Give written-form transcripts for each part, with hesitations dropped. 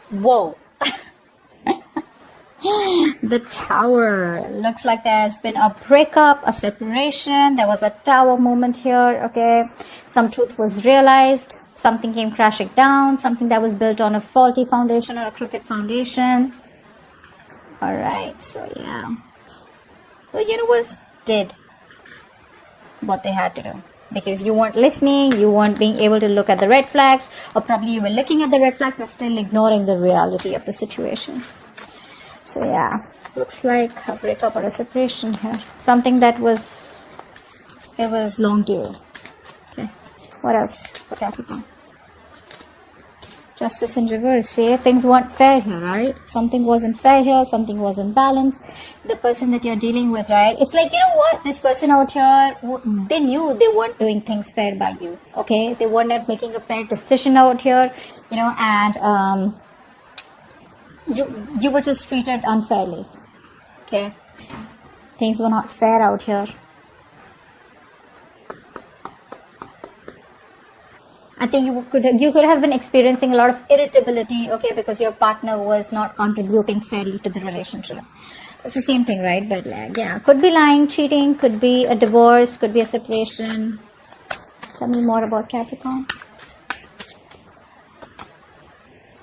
Whoa. The Tower. Looks like there's been a breakup, a separation. There was a tower moment here, okay? Some truth was realized. Something came crashing down. Something that was built on a faulty foundation or a crooked foundation. Alright, so yeah. The universe did what they had to do. Because you weren't listening, you weren't being able to look at the red flags, or probably you were looking at the red flags but still ignoring the reality of the situation. So yeah, looks like a breakup or a separation here. Something that was long due. Okay, what else for Capricorn? Justice in reverse. Yeah, things weren't fair here, right? Something wasn't fair here, something wasn't balanced. The person that you're dealing with, right? It's like, you know what? This person out here, they knew they weren't doing things fair by you, okay? They were not making a fair decision out here, and you were just treated unfairly, okay? Things were not fair out here. I think you could have been experiencing a lot of irritability, okay, because your partner was not contributing fairly to the relationship. It's the same thing, right? But yeah, could be lying, cheating, could be a divorce, could be a separation. Tell me more about Capricorn.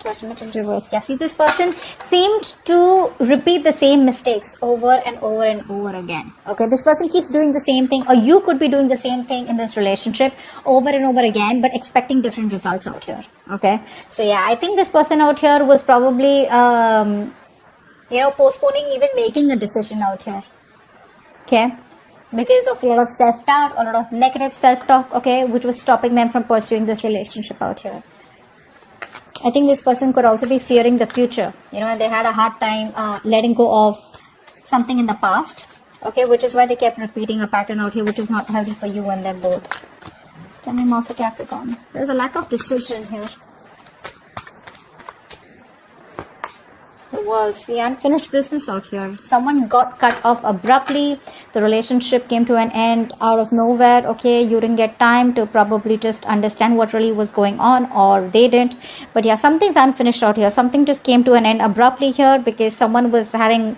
Judgment in reverse. Yeah, see, this person seemed to repeat the same mistakes over and over and over again. Okay, this person keeps doing the same thing, or you could be doing the same thing in this relationship over and over again, but expecting different results out here. Okay, so yeah, I think this person out here was probably, postponing even making a decision out here. Okay, because of a lot of self-doubt, a lot of negative self-talk, okay, which was stopping them from pursuing this relationship out here. I think this person could also be fearing the future, and they had a hard time letting go of something in the past, okay, which is why they kept repeating a pattern out here, which is not healthy for you and them both. Tell me more for Capricorn. There's a lack of decision here. The World, see, unfinished business out here. Someone got cut off abruptly. The relationship came to an end out of nowhere. Okay, you didn't get time to probably just understand what really was going on, or they didn't. But yeah, something's unfinished out here. Something just came to an end abruptly here because someone was having,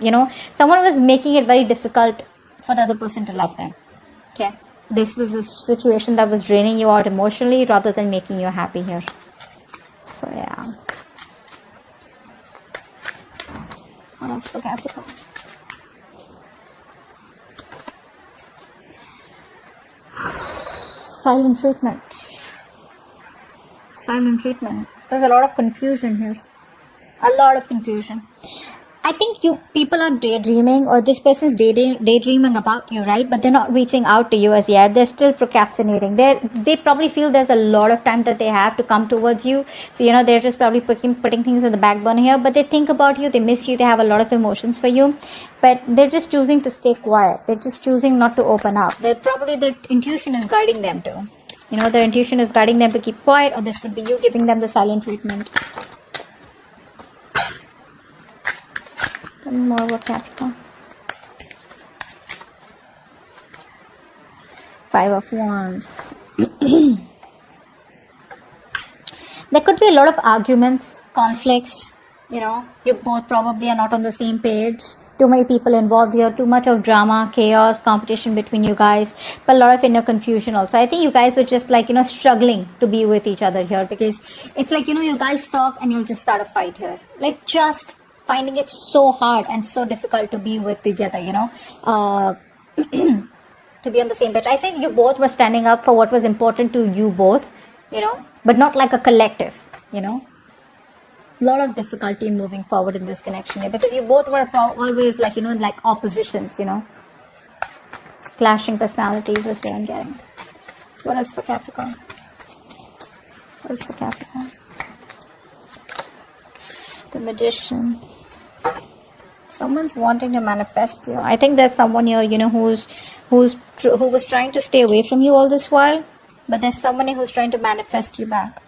someone was making it very difficult for the other person to love them. Okay, this was a situation that was draining you out emotionally rather than making you happy here. So yeah. What else for Capricorn? Silent treatment. Silent treatment. There's a lot of confusion here. A lot of confusion. I think people are daydreaming, or this person's daydreaming about you, right? But they're not reaching out to you as yet. They're still procrastinating. They probably feel there's a lot of time that they have to come towards you. So, they're just probably putting things in the back burner here. But they think about you. They miss you. They have a lot of emotions for you. But they're just choosing to stay quiet. They're just choosing not to open up. Their intuition is guiding them to. Their intuition is guiding them to keep quiet, or this could be you giving them the silent treatment. More about Capricorn. 5 of Wands. There could be a lot of arguments, conflicts. You both probably are not on the same page. Too many people involved here. Too much of drama, chaos, competition between you guys. But a lot of inner confusion also. I think you guys were just struggling to be with each other here, because it's like, you guys talk and you'll just start a fight here. Just finding it so hard and so difficult to be with together, to be on the same page. I think you both were standing up for what was important to you both, but not like a collective, A lot of difficulty in moving forward in this connection here, because you both were always like oppositions, clashing personalities is what I'm getting. What else for Capricorn? What else for Capricorn? The Magician. Someone's wanting to manifest you. I think there's someone here, who was trying to stay away from you all this while, but there's someone who's trying to manifest you back.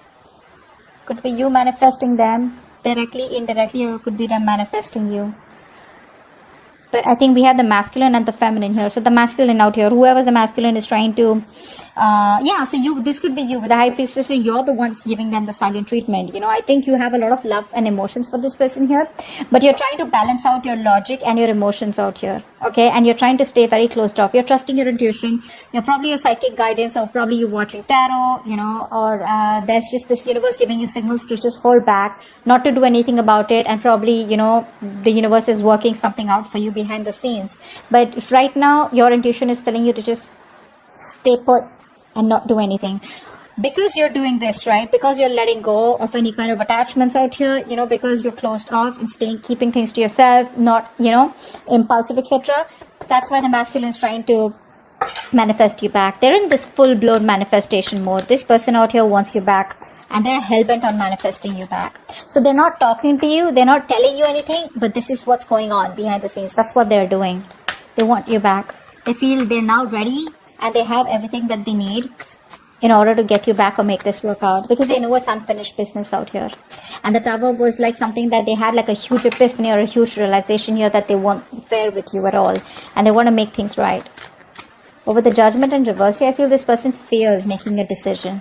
Could be you manifesting them directly, indirectly, or could be them manifesting you. But I think we have the masculine and the feminine here. So the masculine out here, whoever's the masculine is trying to, so this could be you with the high priestess. So you're the ones giving them the silent treatment. I think you have a lot of love and emotions for this person here, but you're trying to balance out your logic and your emotions out here. Okay. And you're trying to stay very closed off. You're trusting your intuition. You're probably a psychic guidance, or probably you're watching tarot, or there's just this universe giving you signals to just hold back, not to do anything about it. And probably, the universe is working something out for you behind the scenes. But right now, your intuition is telling you to just stay put and not do anything. Because you're doing this, right? Because you're letting go of any kind of attachments out here, because you're closed off and keeping things to yourself, not, impulsive, etc. That's why the masculine is trying to manifest you back. They're in this full-blown manifestation mode. This person out here wants you back, and they're hell-bent on manifesting you back. So they're not talking to you, they're not telling you anything, but this is what's going on behind the scenes. That's what they're doing. They want you back. They feel they're now ready, and they have everything that they need in order to get you back or make this work out, because they know it's unfinished business out here. And the Tower was like something that they had like a huge epiphany or a huge realization here that they won't fair with you at all, and they want to make things right. But with the Judgment in reverse here, I feel this person fears making a decision.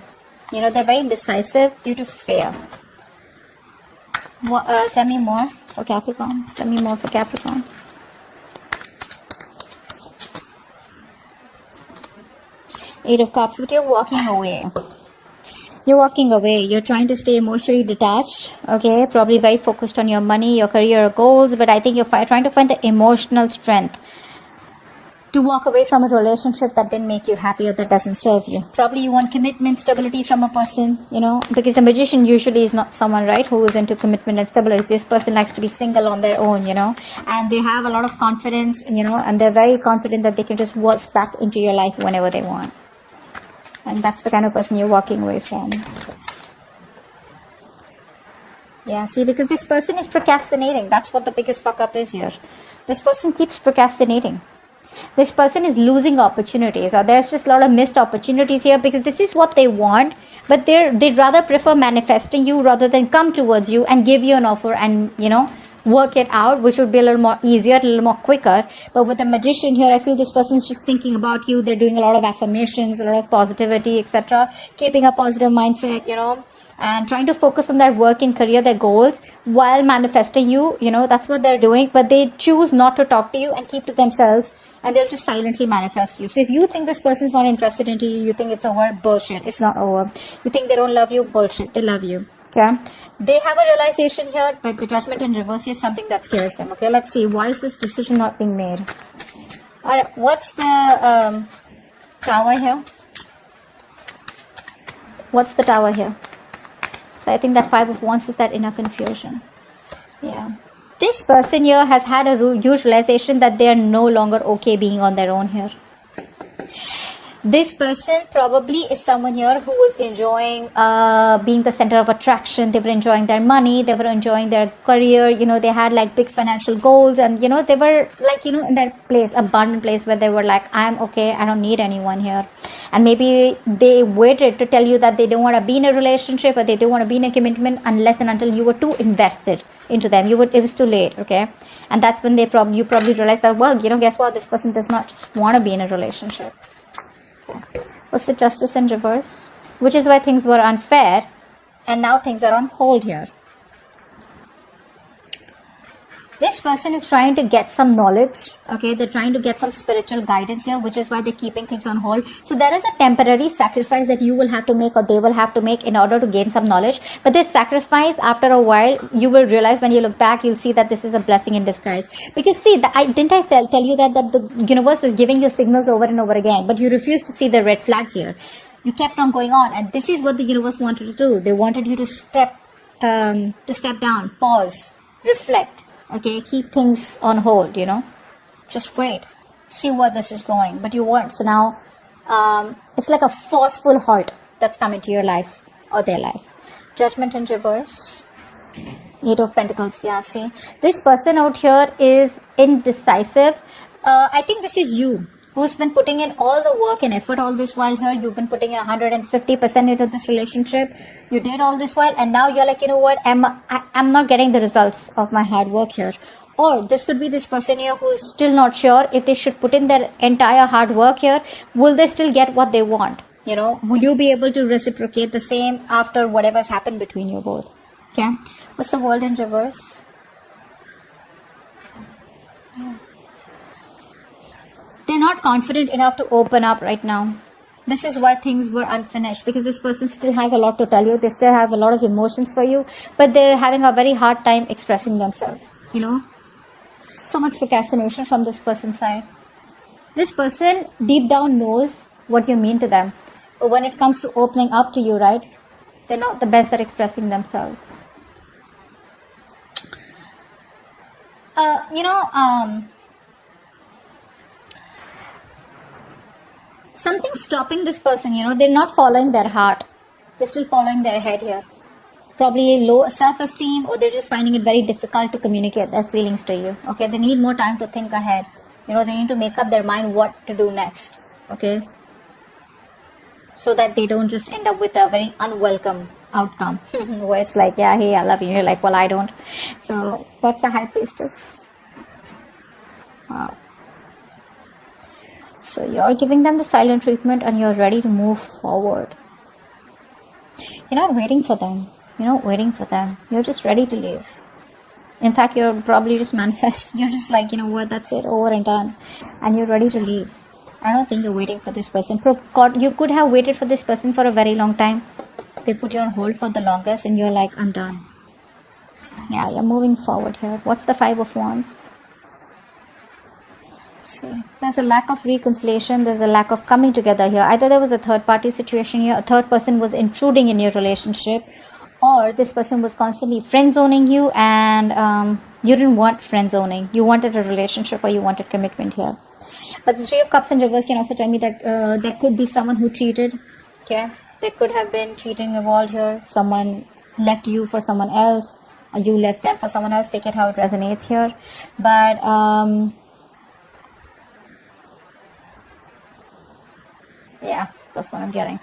They're very indecisive due to fear. Tell me more for Capricorn. Tell me more for Capricorn. Eight of Cups, but you're walking away. You're walking away. You're trying to stay emotionally detached. Okay, probably very focused on your money, your career goals, but I think you're trying to find the emotional strength to walk away from a relationship that didn't make you happy or that doesn't serve you. Probably you want commitment, stability from a person, because the Magician usually is not someone, right, who is into commitment and stability. This person likes to be single on their own, and they have a lot of confidence, and they're very confident that they can just waltz back into your life whenever they want. And that's the kind of person you're walking away from. Yeah, see, because this person is procrastinating. That's what the biggest fuck up is here. This person keeps procrastinating. This person is losing opportunities, or there's just a lot of missed opportunities here, because this is what they want, but they'd rather prefer manifesting you rather than come towards you and give you an offer and, work it out, which would be a little more easier, a little more quicker. But with the Magician here, I feel this person's just thinking about you. They're doing a lot of affirmations, a lot of positivity, etc. Keeping a positive mindset, and trying to focus on their work and career, their goals, while manifesting you. That's what they're doing. But they choose not to talk to you and keep to themselves, and they'll just silently manifest you. So if you think this person's not interested in you, you think it's over, bullshit. It's not over. You think they don't love you, bullshit. They love you. Okay, they have a realization here, but the Judgment in reverse is something that scares them. Okay, let's see, why is this decision not being made? All right, what's the Tower here? What's the Tower here? So I think that 5 of Wands is that inner confusion. Yeah, this person here has had a huge realization that they are no longer okay being on their own here. This person probably is someone here who was enjoying being the center of attraction. They were enjoying their money. They were enjoying their career. They had like big financial goals, and they were like, in that place, abundant place where they were like, I'm okay. I don't need anyone here. And maybe they waited to tell you that they don't want to be in a relationship, or they don't want to be in a commitment unless and until you were too invested into them. It was too late. Okay. And that's when you probably realized that, well, guess what? This person does not just want to be in a relationship. What's the Justice in reverse? Which is why things were unfair, and now things are on hold here. This person is trying to get some knowledge. Okay, they're trying to get some spiritual guidance here, which is why they're keeping things on hold. So there is a temporary sacrifice that you will have to make, or they will have to make, in order to gain some knowledge. But this sacrifice, after a while, you will realize, when you look back, you'll see that this is a blessing in disguise. Because see, didn't I tell you that the universe was giving you signals over and over again, but you refused to see the red flags here. You kept on going on, and this is what the universe wanted to do. They wanted you to step down, pause, reflect. Okay, keep things on hold, Just wait. See what this is going. But you weren't. So now, it's like a forceful halt that's come into your life or their life. Judgment in reverse. 8 of Pentacles. Yeah, see. This person out here is indecisive. I think this is you, who's been putting in all the work and effort all this while here. You've been putting 150% into this relationship. You did all this while, and now you're like, you know what, I'm not getting the results of my hard work here. Or this could be this person here who's still not sure if they should put in their entire hard work here. Will they still get what they want? You know, will you be able to reciprocate the same after whatever's happened between you both? Okay. What's the world in reverse? They're not confident enough to open up right now. This is why things were unfinished, because this person still has a lot to tell you. They still have a lot of emotions for you, but they're having a very hard time expressing themselves. You know, so much procrastination from this person's side. This person deep down knows what you mean to them, but when it comes to opening up to you, right, they're not the best at expressing themselves. Something's stopping this person, you know, they're not following their heart. They're still following their head here. Probably low self-esteem, or they're just finding it very difficult to communicate their feelings to you. Okay, they need more time to think ahead. You know, they need to make up their mind what to do next. Okay, so that they don't just end up with a very unwelcome outcome where it's like, yeah, hey, I love you. You're like, well, I don't. So what's the High Priestess? Wow. So you're giving them the silent treatment and you're ready to move forward. You're not waiting for them. You're not waiting for them. You're just ready to leave. In fact, you're probably just manifesting. You're just like, you know what, that's it, over and done. And you're ready to leave. I don't think you're waiting for this person. God, you could have waited for this person for a very long time. They put you on hold for the longest and you're like, I'm done. Yeah, you're moving forward here. What's the Five of Wands? See, there's a lack of reconciliation. There's a lack of coming together here. Either there was a third party situation here. A third person was intruding in your relationship. Or this person was constantly friend zoning you, and you didn't want friend zoning. You wanted a relationship, or you wanted commitment here. But the Three of Cups in reverse can also tell me that there could be someone who cheated. Okay, there could have been cheating involved here. Someone left you for someone else, or you left them for someone else. Take it how it resonates here. But yeah, that's what I'm getting.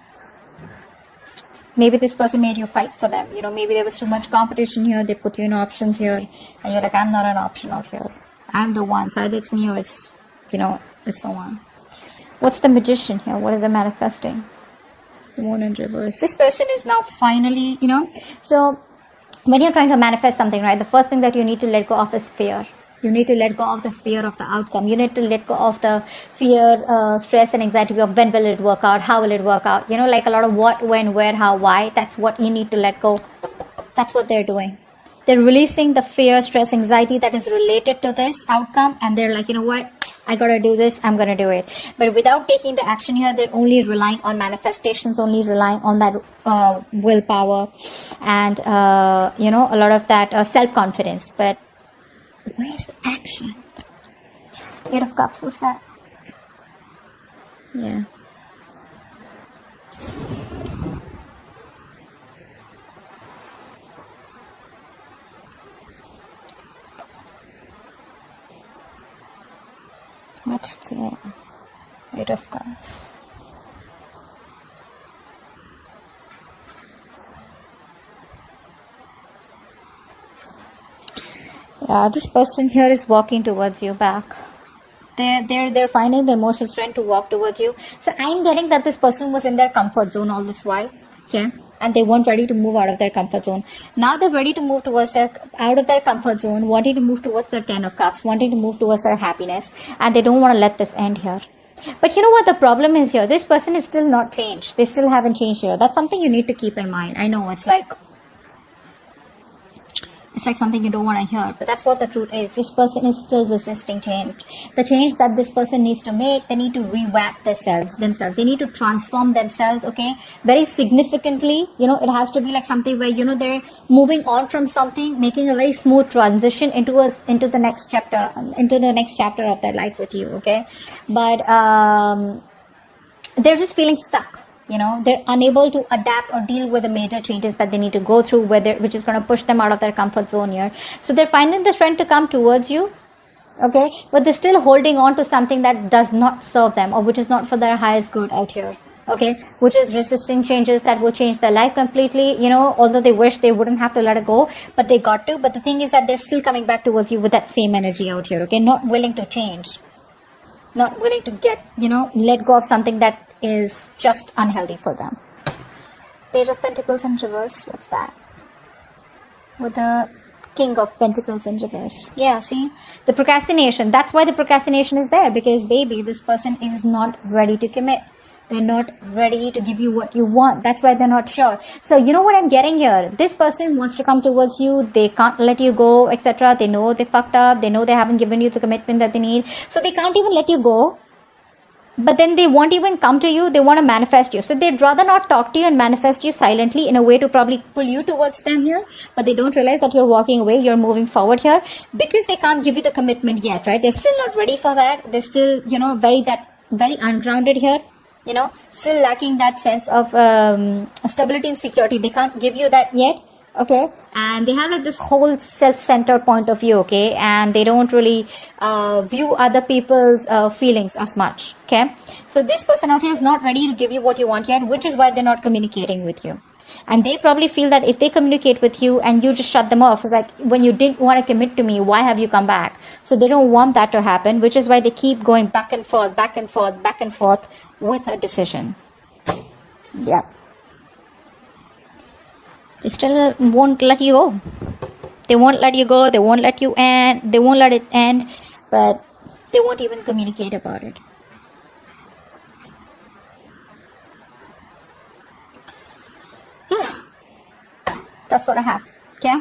Maybe this person made you fight for them. You know, maybe there was too much competition here. They put you in options here. And you're like, I'm not an option out here. I'm the one. So either it's me or it's, you know, it's the one. What's the Magician here? What is the manifesting? The Moon in reverse. This person is now finally, you know. So when you're trying to manifest something, right, the first thing that you need to let go of is fear. You need to let go of the fear of the outcome. You need to let go of the fear, stress and anxiety of when will it work out, how will it work out. You know, like a lot of what, when, where, how, why. That's what you need to let go. That's what they're doing. They're releasing the fear, stress, anxiety that is related to this outcome. And they're like, you know what, I gotta do this, I'm gonna do it. But without taking the action here, they're only relying on manifestations, only relying on that willpower and, you know, a lot of that self-confidence. But where's the action? Eight of Cups, what's that? Yeah. What's the Eight of Cups? Yeah, this person here is walking towards you back. They're finding the emotional strength to walk towards you. So I'm getting that this person was in their comfort zone all this while. Okay. And they weren't ready to move out of their comfort zone. Now they're ready to move towards out of their comfort zone, wanting to move towards their Ten of Cups, wanting to move towards their happiness. And they don't want to let this end here. But you know what the problem is here? This person is still not changed. They still haven't changed here. That's something you need to keep in mind. I know it's like something you don't want to hear, but that's what the truth is. This person is still resisting change. The change that this person needs to make, they need to revamp themselves. They need to transform themselves, okay, very significantly. You know, it has to be like something where, you know, they're moving on from something, making a very smooth transition into the next chapter of their life with you, okay. But they're just feeling stuck. You know, they're unable to adapt or deal with the major changes that they need to go through, which is going to push them out of their comfort zone here. So they're finding the strength to come towards you, okay? But they're still holding on to something that does not serve them or which is not for their highest good out here, okay, which is resisting changes that will change their life completely, you know, although they wish they wouldn't have to let it go, but they got to. But the thing is that they're still coming back towards you with that same energy out here, okay, not willing to change, not willing to get, you know, let go of something that is just unhealthy for them. Page of Pentacles in reverse, what's that? With the King of Pentacles in reverse. Yeah, see, the procrastination, that's why the procrastination is there, because baby, this person is not ready to commit. They're not ready to give you what you want. That's why they're not sure. So you know what I'm getting here? This person wants to come towards you. They can't let you go, etc. They know they fucked up. They know they haven't given you the commitment that they need. So they can't even let you go. But then they won't even come to you. They want to manifest you. So they'd rather not talk to you and manifest you silently in a way to probably pull you towards them here. But they don't realize that you're walking away. You're moving forward here because they can't give you the commitment yet, right? They're still not ready for that. They're still, you know, very ungrounded here. You know, still lacking that sense of stability and security. They can't give you that yet, okay? And they have like this whole self-centered point of view, okay? And they don't really view other people's feelings as much, okay? So this person out here is not ready to give you what you want yet, which is why they're not communicating with you. And they probably feel that if they communicate with you and you just shut them off, it's like, when you didn't want to commit to me, why have you come back? So they don't want that to happen, which is why they keep going back and forth, back and forth, back and forth with a decision. Yeah. They still won't let you go. They won't let you go. They won't let you end. They won't let it end, but they won't even communicate about it. Yeah. That's what I have. Okay.